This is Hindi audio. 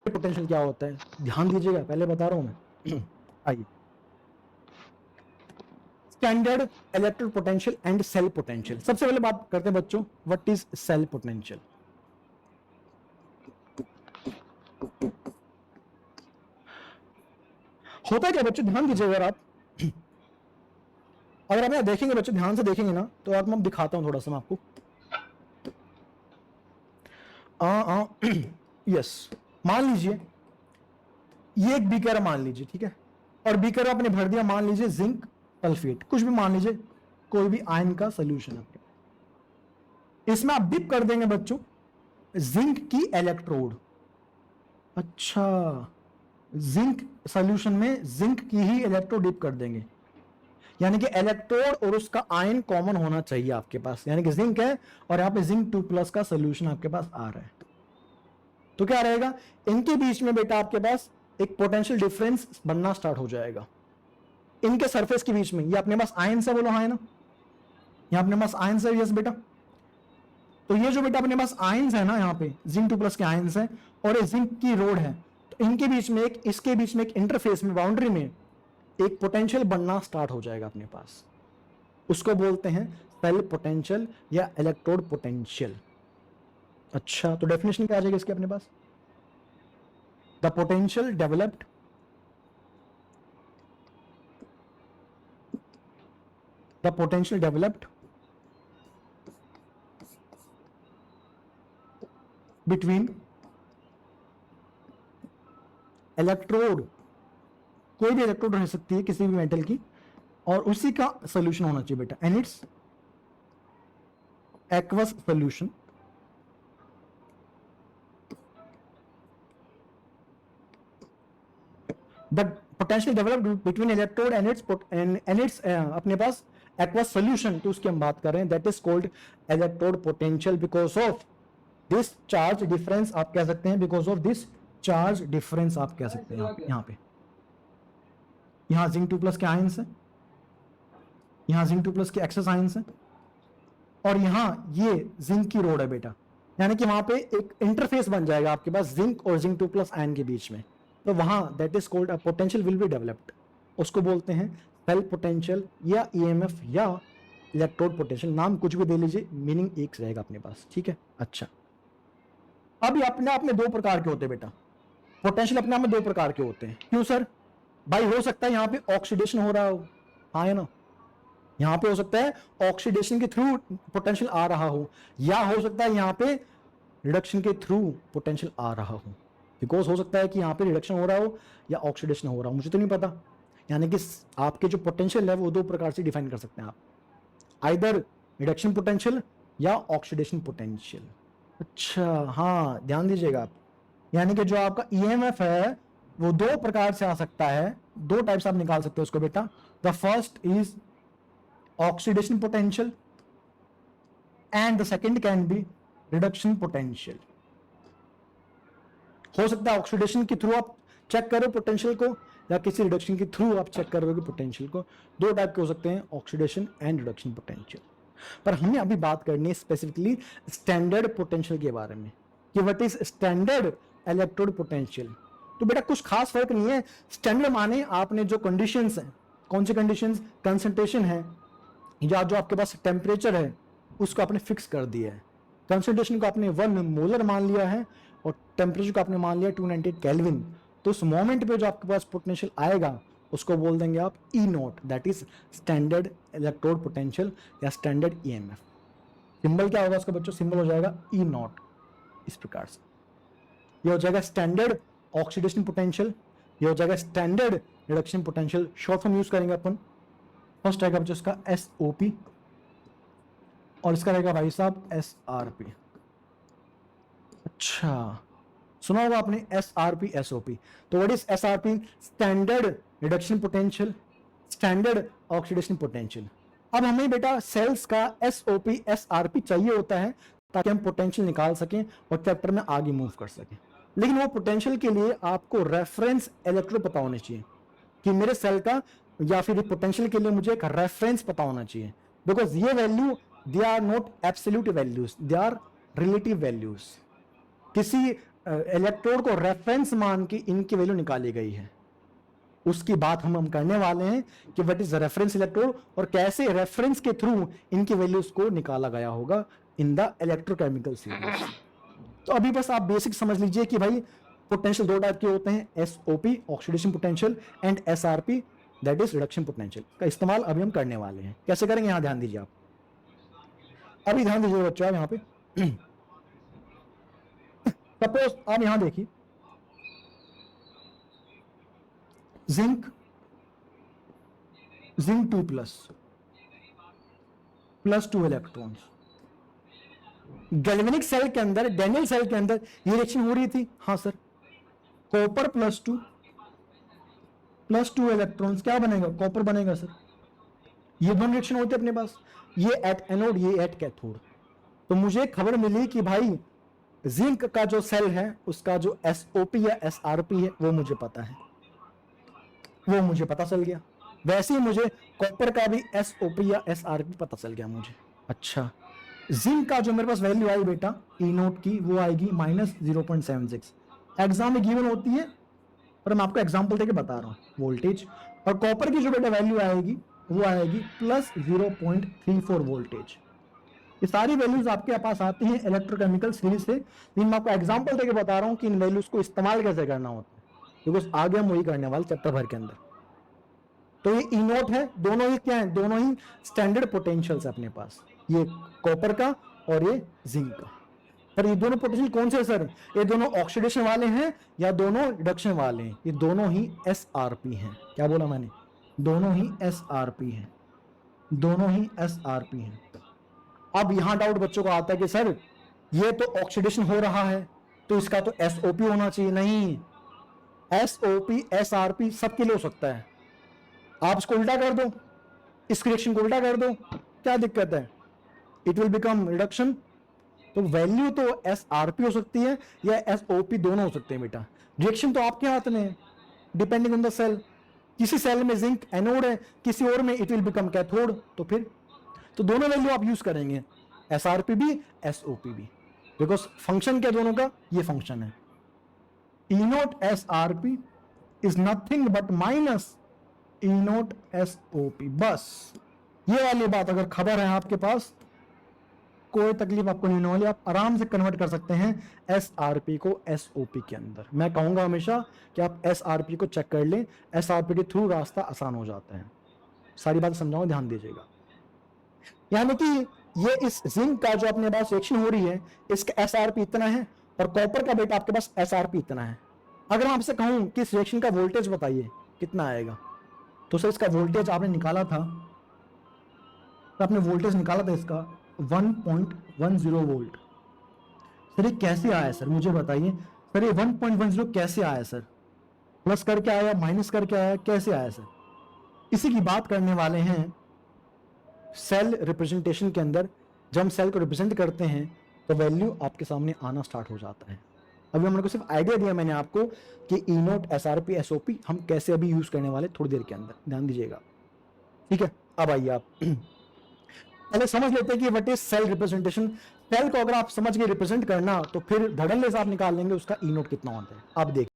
पोटेंशियल क्या होता है ध्यान दीजिएगा, पहले बता रहा हूं मैं। आइए, standard electric potential and cell potential. सबसे पहले बात करते हैं बच्चों, व्हाट इज सेल पोटेंशियल। होता है क्या बच्चों, ध्यान दीजिएगा अगर आप, अगर आप यहाँ देखेंगे बच्चों, ध्यान से देखेंगे ना, तो आप मैं दिखाता हूं थोड़ा सा मैं आपको। यस, मान लीजिए ये एक बीकर है, मान लीजिए, ठीक है, और बीकर आपने भर दिया, मान लीजिए जिंक सल्फेट, कुछ भी मान लीजिए, कोई भी आयन का सोल्यूशन है, इसमें आप डिप कर देंगे बच्चों जिंक की इलेक्ट्रोड। अच्छा, जिंक सॉल्यूशन में जिंक की ही इलेक्ट्रोड डिप कर देंगे, यानी कि इलेक्ट्रोड और उसका आयन कॉमन होना चाहिए आपके पास, यानी कि जिंक है और यहां पे जिंक 2+ का सॉल्यूशन आपके पास आ रहा है, तो क्या रहेगा, इनके बीच में बेटा आपके पास एक पोटेंशियल डिफरेंस बनना स्टार्ट हो जाएगा। इनके सरफेस के बीच में, ये अपने पास आयन से, बोलो हाँ है ना, यहां अपने पास आयन से, यस बेटा, तो ये जो बेटा अपने पास आयंस है ना, यहाँ पे जिंक 2+ के आयंस है और ये जिंक की रोड है, तो इनके बीच में एक, इसके बीच में एक इंटरफेस में, बाउंड्री में एक पोटेंशियल बनना स्टार्ट हो जाएगा अपने पास, उसको बोलते हैं सेल पोटेंशियल या इलेक्ट्रोड पोटेंशियल। अच्छा, तो डेफिनेशन क्या आ जाएगी इसके अपने पास, the potential developed between electrode, कोई भी इलेक्ट्रोड रह सकती है किसी भी मेटल की, और उसी का सोल्यूशन होना चाहिए बेटा, and it's aqueous solution, the potential developed between electrode and it's अपने पास एक्वस सोल्यूशन, तो उसकी हम बात कर रहे हैं, that is called electrode potential because of this charge difference, आप कह सकते हैं because of this charge difference, आप कह सकते हैं यहां पे, यहां जिंक 2+ के आयंस है, यहां जिंक 2+ के एक्सेस आयंस है, और यहां ये जिंक की रोड है बेटा, यानी कि वहां पे एक इंटरफेस बन जाएगा आपके पास जिंक और जिंक 2+ आयन के बीच में, तो वहां that is called a potential will be developed, उसको बोलते हैं सेल पोटेंशियल या ईएमएफ या इलेक्ट्रोड पोटेंशियल, नाम कुछ भी दे लीजिए, मीनिंग एक रहेगा अपने पास, ठीक है। अच्छा, अब अपने आप में दो प्रकार के होते हैं बेटा, पोटेंशियल अपने आप में दो प्रकार के होते हैं, क्यों सर, भाई हो सकता है यहां पे ऑक्सीडेशन हो रहा हो, हाँ है ना, यहां पे हो सकता है ऑक्सीडेशन के थ्रू पोटेंशियल आ रहा हो, या हो सकता है यहां पे रिडक्शन के थ्रू पोटेंशियल आ रहा हो, बिकॉज हो सकता है कि यहां पे रिडक्शन हो रहा हो या ऑक्सीडेशन हो रहा हो, मुझे तो नहीं पता, यानी कि आपके जो पोटेंशियल है वो दो प्रकार से डिफाइन कर सकते हैं आप, आइदर रिडक्शन पोटेंशियल या ऑक्सीडेशन पोटेंशियल। अच्छा, हाँ ध्यान दीजिएगा आप, यानी कि जो आपका ईएमएफ है वो दो प्रकार से आ सकता है, दो टाइप्स आप निकाल सकते हो उसको बेटा, the first is oxidation potential and the second can be reduction potential। हो सकता है ऑक्सीडेशन के थ्रू आप चेक करो पोटेंशियल को, या किसी रिडक्शन के थ्रू आप चेक करोगे पोटेंशियल को, दो टाइप के हो सकते हैं, ऑक्सीडेशन एंड रिडक्शन पोटेंशियल। पर हमें अभी बात करनी है स्पेसिफिकली स्टैंडर्ड पोटेंशियल के बारे में, कि what is standard electrode potential. तो बेटा कुछ खास फर्क नहीं है, स्टैंडर्ड माने आपने जो कंडीशंस हैं, कौन सी कंडीशंस, कंसंट्रेशन है या जो आपके पास टेम्परेचर है उसको आपने फिक्स कर दिया है, कंसंट्रेशन को आपने 1 मोलर मान लिया है और टेम्परेचर को आपने मान लिया 298 केल्विन, तो उस मोमेंट पे जो आपके पास पोटेंशियल आएगा उसको बोल देंगे आप E naught, that is standard electrode potential या स्टैंडर्ड ईएमएफ। सिंबल क्या होगा उसका बच्चों, सिंबल हो जाएगा ई नॉट, इस प्रकार से ये हो जाएगा स्टैंडर्ड ऑक्सीडेशन पोटेंशियल, ये हो जाएगा standard reduction potential, short form use करेंगे अपन। फर्स्ट रहेगा बच्चों इसका SOP और इसका रहेगा भाई साहब SRP। अच्छा, सुना होगा आपने SRP SOP, तो what is SRP, standard reduction potential, standard oxidation potential. अब हमें बेटा सेल्स का SOP SRP चाहिए होता है ताकि हम पोटेंशियल निकाल सकें और चैप्टर में आगे मूव कर सकें, लेकिन वो पोटेंशियल के लिए आपको रेफरेंस इलेक्ट्रोड पता होने चाहिए, कि मेरे सेल का या फिर पोटेंशियल के लिए मुझे एक रेफरेंस पता होना चाहिए, बिकॉज ये value they are not absolute values, they are relative values. किसी इलेक्ट्रोड को रेफरेंस मान के इनकी वैल्यू निकाली गई है, उसकी बात हम करने वाले हैं कि व्हाट इज रेफरेंस इलेक्ट्रोड और कैसे रेफरेंस के थ्रू इनकी वैल्यूज को निकाला गया होगा इन द इलेक्ट्रोकेमिकल सीरीज। तो अभी बस आप बेसिक समझ लीजिए कि भाई पोटेंशियल दो टाइप के होते हैं, SOP oxidation potential and SRP that is reduction potential का इस्तेमाल अभी हम करने वाले हैं। कैसे करेंगे यहां ध्यान दीजिए आप, अभी ध्यान दीजिए बच्चों आप यहां पे सपोज आप यहां देखिए zinc 2 plus 2 electrons, galvanic cell के अंदर, डैनियल सेल के अंदर ये रिएक्शन हो रही थी, हाँ सर, कॉपर प्लस 2 इलेक्ट्रॉन्स क्या बनेगा, कॉपर बनेगा सर। ये दोनों रिएक्शन होते अपने पास, ये एट एनोड ये एट कैथोड। तो मुझे खबर मिली कि भाई जिंक का जो सेल है उसका जो एसओपी या एसआरपी है वो मुझे पता है, वो मुझे पता चल गया। वैसे ही मुझे कॉपर का भी एसओपी या एसआरपी पता चल गया मुझे। अच्छा, जिंक का जो मेरे पास वैल्यू आई बेटा ई नोट की वो आएगी -0.76, एग्जाम में गिवन होती है पर मैं आपको एग्जांपल देके बता रहा हूँ वोल्टेज। और कॉपर की जो बेटा वैल्यू आएगी वो आएगी +0.34 वोल्टेज। ये सारी वैल्यूज आपके पास आती हैं इलेक्ट्रोकेमिकल सीरीज से, लेकिन मैं आपको एग्जांपल देके बता रहा हूँ कि इन वैल्यूज को इस्तेमाल कैसे करना होता है, बिकॉज आगे हम वही करने वाले चैप्टर भर के अंदर। तो ये ई नोट है, दोनों ही क्या है, दोनों ही स्टैंडर्ड पोटेंशियल्स है अपने पास, ये कॉपर का और ये जिंक का। पर ये दोनों पोटेंशियल कौन से है सर, ये दोनों ऑक्सीडेशन वाले हैं या दोनों रिडक्शन वाले हैं, ये दोनों ही एसआरपी हैं। क्या बोला मैंने, दोनों ही एसआरपी हैं, दोनों ही एसआरपी हैं। अब यहां डाउट बच्चों को आता है कि सर ये तो ऑक्सीडेशन हो रहा है तो इसका तो एसओपी होना चाहिए। नहीं, एसओपी एसआरपी सबके लिए हो सकता है। आप इसको उल्टा कर दो, इस रिएक्शन को उल्टा कर दो, क्या दिक्कत है, इट विल बिकम रिडक्शन। तो वैल्यू तो एसआरपी हो सकती है या एसओपी, दोनों हो सकते हैं बेटा। रिएक्शन तो आपके हाथ में है, डिपेंडिंग ऑन द सेल। किसी सेल में जिंक एनोड है, किसी और में इट विल बिकम कैथोड। तो फिर तो दोनों वैल्यू आप यूज करेंगे, एसआरपी भी एसओपी भी, बिकॉज फंक्शन क्या दोनों का, ये फंक्शन है। E naught SRP is nothing but minus E naught SOP. बस ये वाली बात अगर खबर है आपके पास, कोई तकलीफ आपको नहीं होने वाली, आप आराम से कन्वर्ट कर सकते हैं एसआरपी को एसओपी के अंदर। मैं कहूंगा हमेशा कि आप एसआरपी को चेक कर लें, एसआरपी के थ्रू रास्ता आसान हो जाता है। सारी बात समझाऊं, ध्यान दीजिएगा। यानी कि ये इस जिंक का जो अपने पास रिएक्शन हो रही है, इसका एसआरपी इतना है और कॉपर का बेटा आपके पास एसआरपी इतना है। अगर मैं आपसे कहूं कि इस रिएक्शन का वोल्टेज बताइए कितना आएगा, तो सर इसका वोल्टेज आपने निकाला था, तो आपने वोल्टेज निकाला था इसका 1.10 वोल्ट। सर ये कैसे आया सर, मुझे बताइए सर, ये 1.10 कैसे आया सर, प्लस करके आया, माइनस करके आया, कैसे आया सर? इसी की बात करने वाले हैं सेल रिप्रेजेंटेशन के अंदर। जब हम सेल को रिप्रेजेंट करते हैं तो वैल्यू आपके सामने आना स्टार्ट हो जाता है। अभी हमने को सिर्फ आइडिया दिया मैंने आपको कि ई नोट एसआरपी एसओपी हम कैसे अभी यूज करने वाले, थोड़ी देर के अंदर ध्यान दीजिएगा, ठीक है। अब आइए आप पहले समझ लेते हैं कि what is cell representation. Cell को अगर आप समझ के रिप्रेजेंट करना तो फिर धड़ल्ले से आप निकाल लेंगे उसका ई नोट कितना होता है। आप देखिए